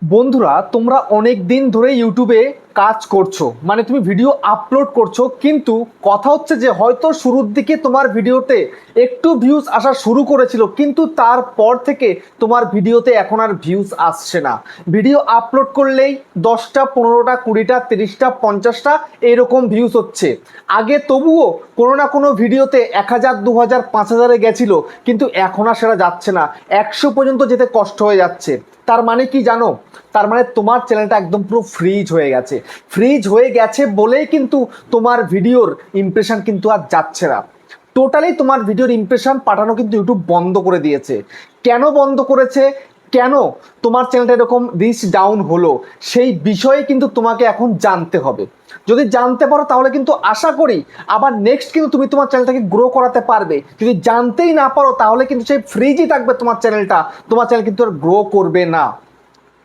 বন্ধুরা, তোমরা অনেক দিন ধরে ইউটিউবে কাজ করছো, মানে তুমি ভিডিও আপলোড করছো, কিন্তু কথা হচ্ছে যে হয়তো শুরুর দিকে তোমার ভিডিওতে একটু ভিউজ আসা শুরু করেছিল, কিন্তু তারপর থেকে তোমার ভিডিওতে এখন আর ভিউজ আসছে না। ভিডিও আপলোড করলেই 10টা 15টা 20টা 30টা 50টা এরকম ভিউজ হচ্ছে। আগে তবুও কোনো না কোনো ভিডিওতে 1000 2000 5000-এ গেছিল, কিন্তু এখন আর সেটা যাচ্ছে না, 100 পর্যন্ত যেতে কষ্ট হয়ে যাচ্ছে। তার মানে কি জানো? তার মানে তোমার চ্যানেলটা একদম পুরো ফ্রিজ হয়ে গেছে। ফ্রিজ হয়ে গেছে বলেই কিন্তু তোমার ভিডিওর ইমপ্রেশন কিন্তু আর যাচ্ছে না। টোটালি তোমার ভিডিওর ইমপ্রেশন পাঠানো কিন্তু ইউটিউব বন্ধ করে দিয়েছে। কেন বন্ধ করেছে, কেন তোমার চ্যানেলটা এরকম রিচ ডাউন হলো, সেই বিষয়ে কিন্তু তোমাকে এখন জানতে হবে। যদি জানতে পারো তাহলে কিন্তু আশা করি আবার নেক্সট কিন্তু তুমি তোমার চ্যানেলটাকে গ্রো করাতে পারবে। যদি জানতেই না পারো তাহলে কিন্তু সেই ফ্রিজই থাকবে তোমার চ্যানেলটা, তোমার চ্যানেল কিন্তু আর গ্রো করবে না।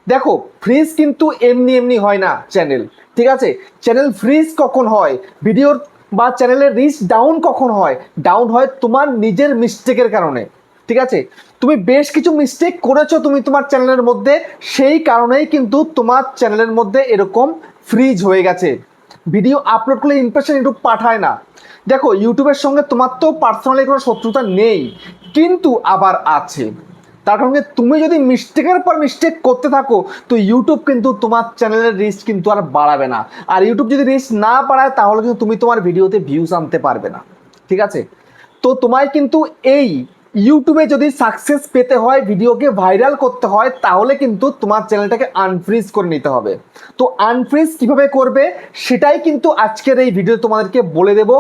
দেখো, ফ্রিজ কিন্তু এমনি এমনি হয় না চ্যানেল, ঠিক আছে? চ্যানেল ফ্রিজ কখন হয়, ভিডিওর বা চ্যানেলের রিচ ডাউন কখন হয়? ডাউন হয় তোমার নিজের মিস্টেকের কারণে, ঠিক আছে? তুমি বেশ কিছু মিস্টেক করেছো তুমি তোমার চ্যানেলের মধ্যে, সেই কারণেই কিন্তু তোমার চ্যানেলের মধ্যে এরকম ফ্রিজ হয়ে গেছে। ভিডিও আপলোড করলে ইমপ্রেশন ইউটিউব পাঠায় না। দেখো, ইউটিউবের সঙ্গে তোমার তো পার্সোনালি কোনো শত্রুতা নেই, কিন্তু আবার আছে। তার কারণে তুমি যদি মিস্টেকের পর মিস্টেক করতে থাকো, তো ইউটিউব কিন্তু তোমার চ্যানেলের রিচ কিন্তু আর বাড়াবে না। আর ইউটিউব যদি রিচ না বাড়ায় তাহলে কিন্তু তুমি তোমার ভিডিওতে ভিউজ আনতে পারবে না, ঠিক আছে? তো তোমায় কিন্তু এই ইউটিউবে যদি সাকসেস পেতে হয়, ভিডিওকে ভাইরাল করতে হয়, তাহলে কিন্তু তোমার চ্যানেলটাকে আনফ্রিজ করে নিতে হবে। তো আনফ্রিজ কিভাবে করবে সেটাই কিন্তু আজকের এই ভিডিও তোমাদেরকে বলে দেব।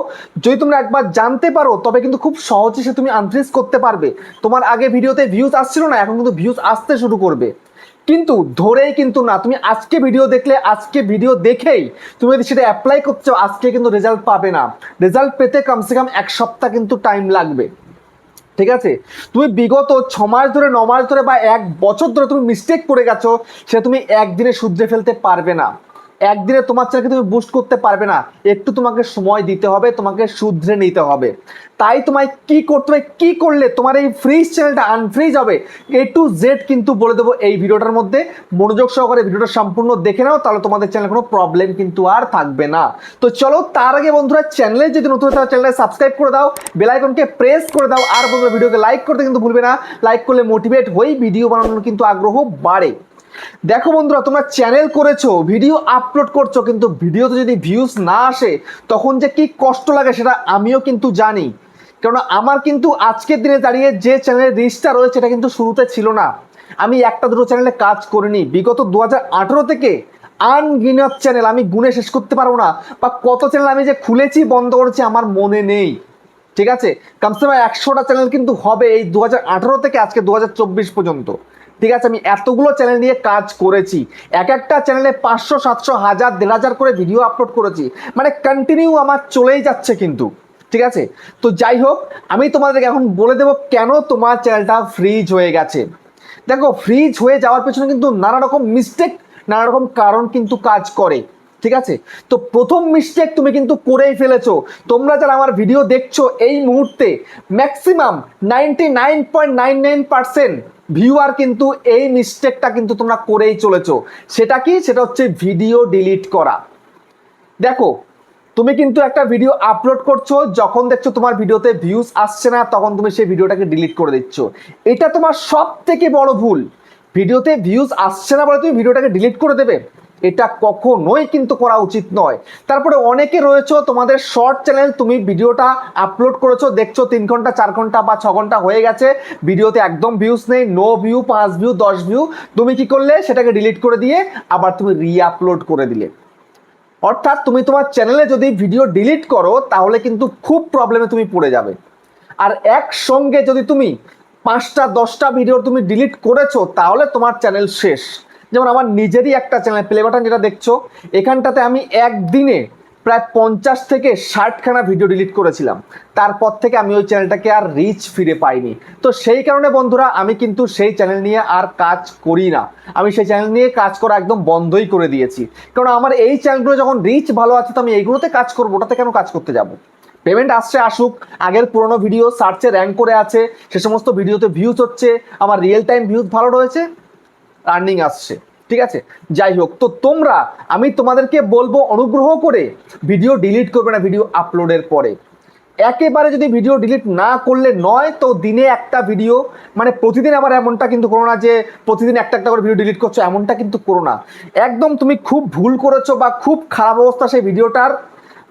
যদি তোমরা একবার জানতে পারো তবে কিন্তু খুব সহজে সে তুমি আনফ্রিজ করতে পারবে। তোমার আগে ভিডিওতে ভিউজ আসছিল না, এখন কিন্তু ভিউজ আসতে শুরু করবে। কিন্তু ধরেই কিন্তু না, তুমি আজকে ভিডিও দেখলে, আজকে ভিডিও দেখেই তুমি যদি সেটা অ্যাপ্লাই করছো, আজকে কিন্তু রেজাল্ট পাবে না। রেজাল্ট পেতে কমসে কম 1 সপ্তাহ কিন্তু টাইম লাগবে, ঠিক আছে? তুমি বিগত 6 মাস ধরে 9 মাস ধরে বা 1 বছর ধরে তুমি মিস্টেক করে গেছো, সেটা তুমি একদিনে শুধরে ফেলতে পারবে না। একদিনে তোমার চ্যানেলকে তুমি বুস্ট করতে পারবে না। একটু তোমাকে সময় দিতে হবে, তোমাকে শুধরে নিতে হবে। তাই তোমায় কি করতে হবে, কি করলে তোমার এই ফ্রিজ চ্যানেলটা আনফ্রিজ হবে, A to Z কিন্তু বলে দেবো এই ভিডিওটার মধ্যে। মনোযোগ সহকারে ভিডিওটা সম্পূর্ণ দেখে নাও, তাহলে তোমাদের চ্যানেলে কোনো প্রবলেম কিন্তু আর থাকবে না। তো চলো, তার আগে বন্ধুরা, চ্যানেলে যদি নতুন হয় চ্যানেলটা সাবস্ক্রাইব করে দাও, বেল আইকনকে প্রেস করে দাও, আর বন্ধুরা ভিডিওকে লাইক করতে কিন্তু ভুলবে না। লাইক করলে মোটিভেট হই, ভিডিও বানানোর কিন্তু আগ্রহ বাড়ে। দেখো বন্ধুরা, তোমরা চ্যানেল করেছো, ভিডিও আপলোড করছো, কিন্তু ভিডিওতে যদি ভিউজ না আসে তখন যে কি কষ্ট লাগে সেটা আমিও কিন্তু জানি। কারণ আমার কিন্তু আজকের দিনে দাঁড়িয়ে যে চ্যানেলের রিচটা রয়েছে এটা কিন্তু শুরুতে ছিল না। আমি একটা দুটো চ্যানেলে কাজ করিনি, বিগত 2018 থেকে আনগিনত চ্যানেল, আমি গুনে শেষ করতে পারবো না। বা কত চ্যানেল আমি যে খুলেছি বন্ধ করেছি আমার মনে নেই, ঠিক আছে? কমসে কম 100টা চ্যানেল কিন্তু হবে এই 2018 থেকে আজকে 2024 পর্যন্ত, ঠিক আছে? আমি এতগুলো চ্যানেল নিয়ে কাজ করেছি, এক একটা চ্যানেলে 500 700 1000 1500 করে ভিডিও আপলোড করেছি, মানে কন্টিনিউ আমার চলেই যাচ্ছে কিন্তু, ঠিক আছে? তো যাই হোক, আমি তোমাদেরকে এখন বলে দেবো কেন তোমার চ্যানেলটা ফ্রিজ হয়ে গেছে। দেখো, ফ্রিজ হয়ে যাওয়ার পেছনে কিন্তু নানা রকম মিস্টেক, নানা রকম কারণ কিন্তু কাজ করে, ঠিক আছে? তো প্রথম মিস্টেক তুমি কিন্তু করেই ফেলেছো। তোমরা যারা আমার ভিডিও দেখছো এই মুহূর্তে, ম্যাক্সিমাম 99.99% ভিউয়ার কিন্তু এই মিস্টেকটা কিন্তু তোমরা করেই চলেছো। সেটা কি? সেটা হচ্ছে ভিডিও ডিলিট করা। দেখো, তুমি কিন্তু একটা ভিডিও আপলোড করছো, যখন দেখছো তোমার ভিডিওতে ভিউজ আসছে না তখন তুমি সেই ভিডিওটাকে ডিলিট করে দিচ্ছ। এটা তোমার সব থেকে বড় ভুল। ভিডিওতে ভিউজ আসছে না বলে তুমি ভিডিওটাকে ডিলিট করে দেবে, এটা কখনোই কিন্তু করা উচিত নয়। তারপরে অনেকে রয়েছে, তোমাদের শর্ট চ্যানেল, তুমি ভিডিওটা আপলোড করেছো, দেখছো 3 ঘন্টা 4 ঘন্টা বা 6 ঘন্টা হয়ে গেছে, ভিডিওতে একদম ভিউজ নেই, নো ভিউ, 5 ভিউ 10 ভিউ, তুমি কি করলে? সেটাকে ডিলিট করে দিয়ে আবার তুমি রি আপলোড করে দিলে। অর্থাৎ তুমি তোমার চ্যানেলে যদি ভিডিও ডিলিট করো তাহলে কিন্তু খুব প্রবলেমে তুমি পড়ে যাবে। আর একসঙ্গে যদি তুমি 5টা 10টা ভিডিও তুমি ডিলিট করেছো তাহলে তোমার চ্যানেল শেষ। যেমন আমার নিজেরই একটা চ্যানেল, প্লে বাটন যেটা দেখছো, এখানটাতে আমি একদিনে প্রায় 50 থেকে 60খানা ভিডিও ডিলিট করেছিলাম। তারপর থেকে আমি ওই চ্যানেলটাকে আর রিচ ফিরে পাইনি। তো সেই কারণে বন্ধুরা, আমি কিন্তু সেই চ্যানেল নিয়ে আর কাজ করি না। আমি সেই চ্যানেল নিয়ে কাজ করা একদম বন্ধই করে দিয়েছি। কারণ আমার এই চ্যানেলগুলো যখন রিচ ভালো আছে তো আমি এইগুলোতে কাজ করবো, ওটাতে কেন কাজ করতে যাব? পেমেন্ট আসছে আসুক, আগের পুরোনো ভিডিও সার্চে র্যাঙ্ক করে আছে, সে সমস্ত ভিডিওতে ভিউজ হচ্ছে, আমার রিয়েল টাইম ভিউজ ভালো রয়েছে, আর্নিং আসছে, ঠিক আছে, যাই হোক, তো তোমরা, আমি তোমাদেরকে বলবো অনুগ্রহ করে ভিডিও ডিলিট করবে না ভিডিও আপলোডের পরে। একেবারে যদি ভিডিও ডিলিট না করলে নয়, তো দিনে একটা ভিডিও, মানে প্রতিদিন আবার এমনটা কিন্তু করো না যে প্রতিদিন একটা একটা করে ভিডিও ডিলিট করছো, এমনটা কিন্তু করো না। একদম তুমি খুব ভুল করেছো বা খুব খারাপ অবস্থা সেই ভিডিওটার,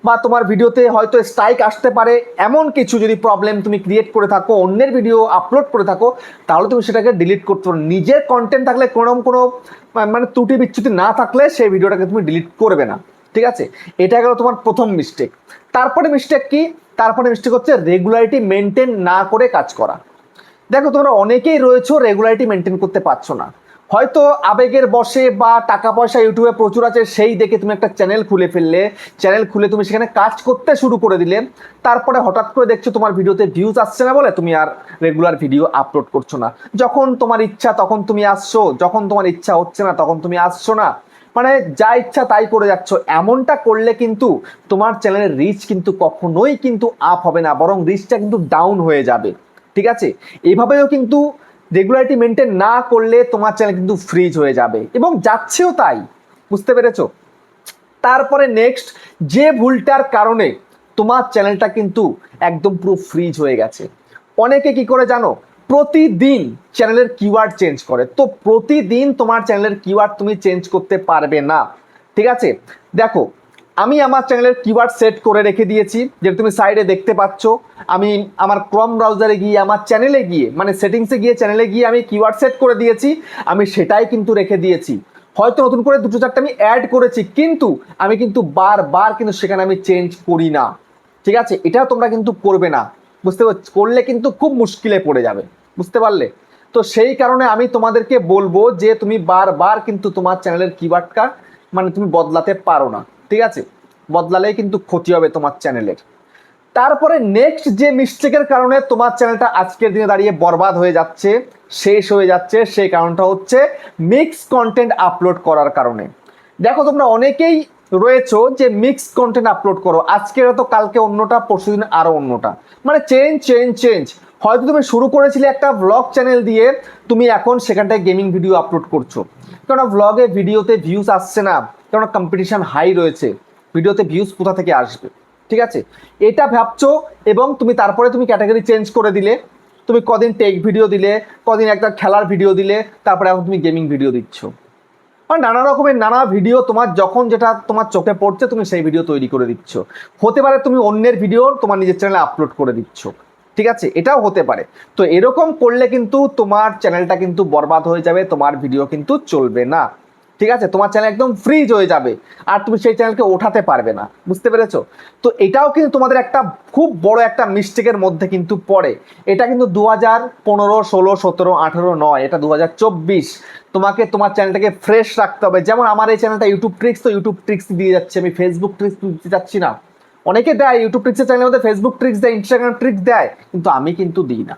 বা তোমার ভিডিওতে হয়তো স্ট্রাইক আসতে পারে, এমন কিছু যদি প্রবলেম তুমি ক্রিয়েট করে থাকো, অন্যের ভিডিও আপলোড করে থাকো, তাহলে তুমি সেটাকে ডিলিট করতে পারো। নিজের কন্টেন্ট থাকলে কোনো মানে ত্রুটি বিচ্যুতি না থাকলে সেই ভিডিওটাকে তুমি ডিলিট করবে না। ঠিক আছে, এটা গেল তোমার প্রথম মিস্টেক। তারপরে মিস্টেক কি? তারপরে মিস্টেক হচ্ছে রেগুলারিটি মেনটেন না করে কাজ করা। দেখো, তোমরা অনেকেই রয়েছো রেগুলারিটি মেনটেন করতে পারছো না, হয়তো আবেগের বশে বা টাকা পয়সা ইউটিউবে প্রচুর আছে সেই দেখে তুমি একটা চ্যানেল খুলে ফেললে, চ্যানেল খুলে তুমি সেখানে কাজ করতে শুরু করে দিলে, তারপরে হঠাৎ করে দেখছো তোমার ভিডিওতে ভিউজ আসছে না বলে তুমি আর রেগুলার ভিডিও আপলোড করছো না। যখন তোমার ইচ্ছা তখন তুমি আসছো, যখন তোমার ইচ্ছা হচ্ছে না তখন তুমি আসছো না, মানে যা ইচ্ছা তাই করে যাচ্ছ। এমনটা করলে কিন্তু তোমার চ্যানেলের রিচ কিন্তু কখনোই কিন্তু আপ হবে না, বরং রিচটা কিন্তু ডাউন হয়ে যাবে। ঠিক আছে, এইভাবেও কিন্তু রেগুলারিটি মেনটেন না করলে তোমার চ্যানেল কিন্তু ফ্রিজ হয়ে যাবে, এবং যাচ্ছেও তাই। বুঝতে পেরেছো? তারপরে নেক্সট যে ভুলটার কারণে তোমার চ্যানেলটা কিন্তু একদম পুরো ফ্রিজ হয়ে গেছে, অনেকে কি করে জানো? প্রতিদিন চ্যানেলের কিওয়ার্ড চেঞ্জ করে। তো প্রতিদিন তোমার চ্যানেলের কিওয়ার্ড তুমি চেঞ্জ করতে পারবে না। ঠিক আছে, দেখো, আমি আমার চ্যানেলের কিওয়ার্ড সেট করে রেখে দিয়েছি, যেটা তুমি সাইডে দেখতে পাচ্ছ। আমি আমার ক্রম ব্রাউজারে গিয়ে আমার চ্যানেলে গিয়ে, মানে সেটিংসে গিয়ে চ্যানেলে গিয়ে আমি কিওয়ার্ড সেট করে দিয়েছি, আমি সেটাই কিন্তু রেখে দিয়েছি। হয়তো নতুন করে দুটো চারটে আমি অ্যাড করেছি, কিন্তু আমি কিন্তু বারবার কিন্তু সেখানে আমি চেঞ্জ করি না। ঠিক আছে, এটা তোমরা কিন্তু করবে না। বুঝতে পারছো? করলে কিন্তু খুব মুশকিলে পড়ে যাবে। বুঝতে পারলে? তো সেই কারণে আমি তোমাদেরকে বলবো যে তুমি বারবার কিন্তু তোমার চ্যানেলের কিওয়ার্ডটা মানে তুমি বদলাতে পারো না। ঠিক আছে, বদলালেই কিন্তু ক্ষতি হবে তোমার চ্যানেলের। তারপরে নেক্সট যে মিস্টেকের কারণে তোমার চ্যানেলটা আজকের দিনে দাঁড়িয়ে বরবাদ হয়ে যাচ্ছে, শেষ হয়ে যাচ্ছে, সেই কারণটা হচ্ছে মিক্স কন্টেন্ট আপলোড করার কারণে। দেখো, তোমরা অনেকেই রয়েছো যে মিক্স কন্টেন্ট আপলোড করো, আজকে হয়তো কালকে অন্যটা, পরশুদিন আরো অন্যটা, মানে চেঞ্জ চেঞ্জ চেঞ্জ। হয়তো তুমি শুরু করেছিলে একটা ব্লগ চ্যানেল দিয়ে, তুমি এখন সেখানটায় গেমিং ভিডিও আপলোড করছো, কেননা ব্লগে ভিডিওতে ভিউজ আসছে না, কেননা কম্পিটিশন হাই রয়েছে, ভিডিওতে ভিউজ কোথা থেকে আসবে। ঠিক আছে, এটা ভাবছো, এবং তুমি তারপরে তুমি ক্যাটাগরি চেঞ্জ করে দিলে, তুমি কদিন টেক ভিডিও দিলে, কদিন একটা খেলার ভিডিও দিলে, তারপরে এখন তুমি গেমিং ভিডিও দিচ্ছ। মানে নানা রকমের নানা ভিডিও, তোমার যখন যেটা তোমার চোখে পড়ছে তুমি সেই ভিডিও তৈরি করে দিচ্ছ। হতে পারে তুমি অন্যের ভিডিও তোমার নিজের চ্যানেলে আপলোড করে দিচ্ছ। ঠিক আছে, এটাও হতে পারে। তো এরকম করলে কিন্তু তোমার চ্যানেলটা কিন্তু বরবাদ হয়ে যাবে, তোমার ভিডিও কিন্তু চলবে না। ঠিক আছে, তোমার চ্যানেল একদম ফ্রিজ হয়ে যাবে, আর তুমি সেই চ্যানেলকে ওঠাতে পারবে না। বুঝতে পেরেছো? তো এটাও কিন্তু তোমাদের একটা খুব বড় একটা মিস্টেকের মধ্যে কিন্তু পড়ে। এটা কিন্তু 2015, 16, 17, 18 নয়, এটা 2024। তোমাকে তোমার চ্যানেলটাকে ফ্রেশ রাখতে হবে। যেমন আমার এই চ্যানেলটা ইউটিউব ট্রিক্স, তো ইউটিউব ট্রিক্স দিয়ে যাচ্ছে, আমি ফেসবুক ট্রিক্স দিতে যাচ্ছি না। অনেকে দেয় ইউটিউব ট্রিক্সের চ্যানেলের মধ্যে ফেসবুক ট্রিক্স দেয়, ইনস্টাগ্রাম ট্রিক্স দেয়, কিন্তু আমি কিন্তু দিই না।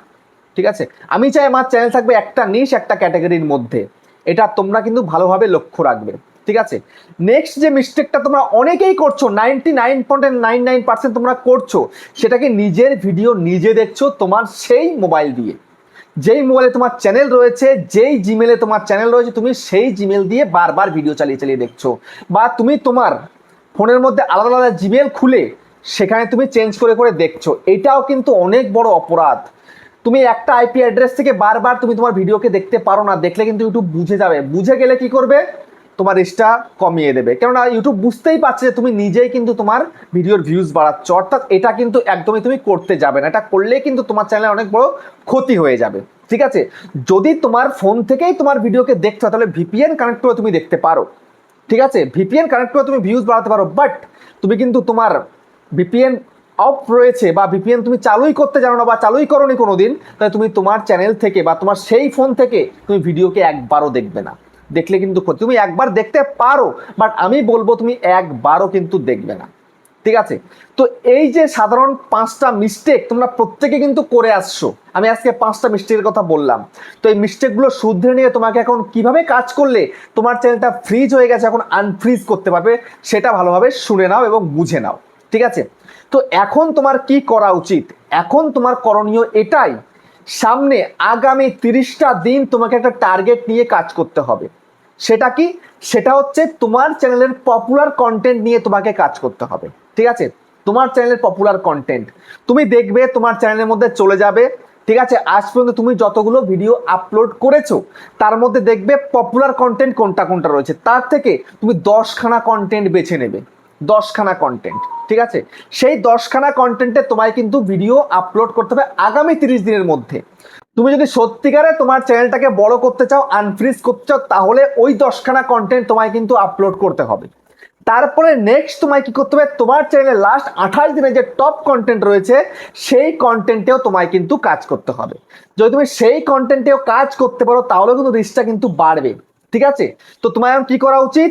ঠিক আছে, আমি চাই আমার চ্যানেল থাকবে একটা নিশ, একটা ক্যাটাগরির মধ্যে। এটা তোমরা কিন্তু ভালোভাবে লক্ষ্য রাখবে। ঠিক আছে, নেক্সট যে মিস্টেকটা তোমরা অনেকেই করছো, 99.99% তোমরা করছো, সেটাকে নিজের ভিডিও নিজে দেখছো তোমার সেই মোবাইল দিয়ে, যেই মোবাইলে তোমার চ্যানেল রয়েছে, যেই জিমেলে তোমার চ্যানেল রয়েছে, তুমি সেই জিমেল দিয়ে বারবার ভিডিও চালিয়ে চালিয়ে দেখছো, বা তুমি তোমার ফোনের মধ্যে আলাদা আলাদা জিমেল খুলে সেখানে তুমি চেঞ্জ করে করে দেখছো। এটাও কিন্তু অনেক বড় অপরাধ। তুমি একটা আইপি অ্যাড্রেস থেকে বারবার তুমি তোমার ভিডিওকে দেখতে পারো না, দেখলে কিন্তু ইউটিউব বুঝে যাবে। বুঝে গেলে কি করবে? তোমার রিচটা কমিয়ে দেবে, কেননা ইউটিউব বুঝতেই পারছে যে তুমি নিজেই কিন্তু তোমার ভিডিওর ভিউজ বাড়াচ্ছ। অর্থাৎ এটা কিন্তু একদমই তুমি করতে যাবে না, এটা করলে কিন্তু তোমার চ্যানেলে অনেক বড় ক্ষতি হয়ে যাবে। ঠিক আছে, যদি তোমার ফোন থেকেই তোমার ভিডিওকে দেখতে হয় তাহলে ভিপিএন কানেক্ট করে তুমি দেখতে পারো। ঠিক আছে, ভিপিএন কানেক্ট করে তুমি ভিউজ বাড়াতে পারো, বাট তুমি কিন্তু তোমার ভিপিএন অফ রয়েছে বা ভিপিএন তুমি চালুই করতে জানো না বা চালুই করোনি কোনোদিন, তাহলে তুমি তোমার চ্যানেল থেকে বা তোমার সেই ফোন থেকে তুমি ভিডিওকে একবারও দেখবে না। দেখলে কিন্তু তুমি একবার দেখতে পারো, বাট আমি বলবো তুমি একবারও কিন্তু দেখবে না। ঠিক আছে, তো এই যে সাধারণ 5টা মিস্টেক তোমরা প্রত্যেকে কিন্তু করে আসছো, আমি আজকে 5টা মিস্টেকের কথা বললাম। তো এই মিস্টেকগুলো শুধরে নিয়ে তোমাকে এখন কিভাবে কাজ করলে তোমার চ্যানেলটা ফ্রিজ হয়ে গেছে এখন আনফ্রিজ করতে পারবে, সেটা ভালোভাবে শুনে নাও এবং বুঝে নাও। ঠিক আছে, তো এখন তোমার কি করা উচিত? এখন তোমার করণীয় এটাই, সামনে আগামী 30টা দিন তোমাকে একটা টার্গেট নিয়ে কাজ করতে হবে। সেটা কি? সেটা হচ্ছে তোমার চ্যানেলের পপুলার কন্টেন্ট নিয়ে তোমাকে কাজ করতে হবে। ঠিক আছে, তোমার চ্যানেলের পপুলার কন্টেন্ট তুমি দেখবে তোমার চ্যানেলের মধ্যে চলে যাবে। ঠিক আছে, আজ পর্যন্ত তুমি যতগুলো ভিডিও আপলোড করেছো তার মধ্যে দেখবে পপুলার কন্টেন্ট কোনটা কোনটা রয়েছে, তার থেকে তুমি 10খানা কন্টেন্ট বেছে নেবে, 10খানা কন্টেন্ট। ঠিক আছে, সেই 10খানা কন্টেন্টে তোমায় কিন্তু ভিডিও আপলোড করতে হবে আগামী 30 দিনের মধ্যে। তুমি যদি সত্যিকারে তোমার চ্যানেলটাকে বড় করতে চাও, আনফ্রিজ করতে চাও, তাহলে ওই 10খানা কন্টেন্ট তোমায় কিন্তু আপলোড করতে হবে। তারপরে নেক্সট তোমায় কি করতে হবে, তোমার চ্যানেলে লাস্ট 28 দিনে যে টপ কন্টেন্ট রয়েছে সেই কন্টেন্টেও তোমায় কিন্তু কাজ করতে হবে। যদি তুমি সেই কন্টেন্টেও কাজ করতে পারো তাহলে কিন্তু রিচটা কিন্তু বাড়বে। ঠিক আছে, তো তোমার এখন কি করা উচিত?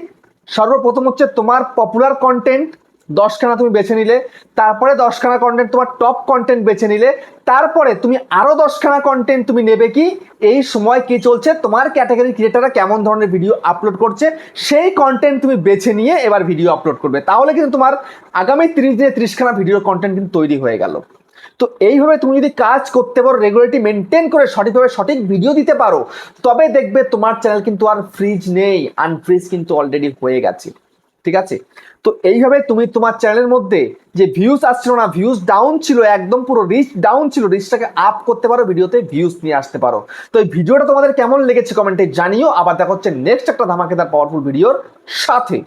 সর্বপ্রথম হচ্ছে তোমার পপুলার কন্টেন্ট 10খানা তুমি বেছে নিলে, তারপরে 10খানা কন্টেন্ট তোমার টপ কন্টেন্ট বেছে নিলে, তারপরে তুমি আরো 10খানা কন্টেন্ট তুমি নেবে কি এই সময় কি চলছে, তোমার ক্যাটাগরি ক্রিয়েটাররা কেমন ধরনের ভিডিও আপলোড করছে সেই কন্টেন্ট তুমি বেছে নিয়ে এবার ভিডিও আপলোড করবে। তাহলে কিন্তু তোমার আগামী 30 দিনে 30খানা ভিডিও কন্টেন্ট কিন্তু তৈরি হয়ে গেল। তো এইভাবে তুমি যদি কাজ করতে পারো, রেগুলারিটি মেনটেন করে সঠিকভাবে সঠিক ভিডিও দিতে পারো, তবে দেখবে তোমার চ্যানেল কিন্তু আর ফ্রিজ নেই, আনফ্রিজ কিন্তু অলরেডি হয়ে গেছে। ঠিক আছে, তো এইভাবে তুমি তোমার চ্যানেলের মধ্যে যে ভিউজ আসছিল না, ভিউজ ডাউন ছিল, একদম পুরো রিচ ডাউন ছিল, রিচটাকে আপ করতে পারো, ভিডিওতে ভিউজ নিয়ে আসতে পারো। তো এই ভিডিওটা তোমাদের কেমন লেগেছে কমেন্টে জানিও। আবার দেখা হচ্ছে নেক্সট একটা ধামাকেদার পাওয়ারফুল ভিডিওর সাথে।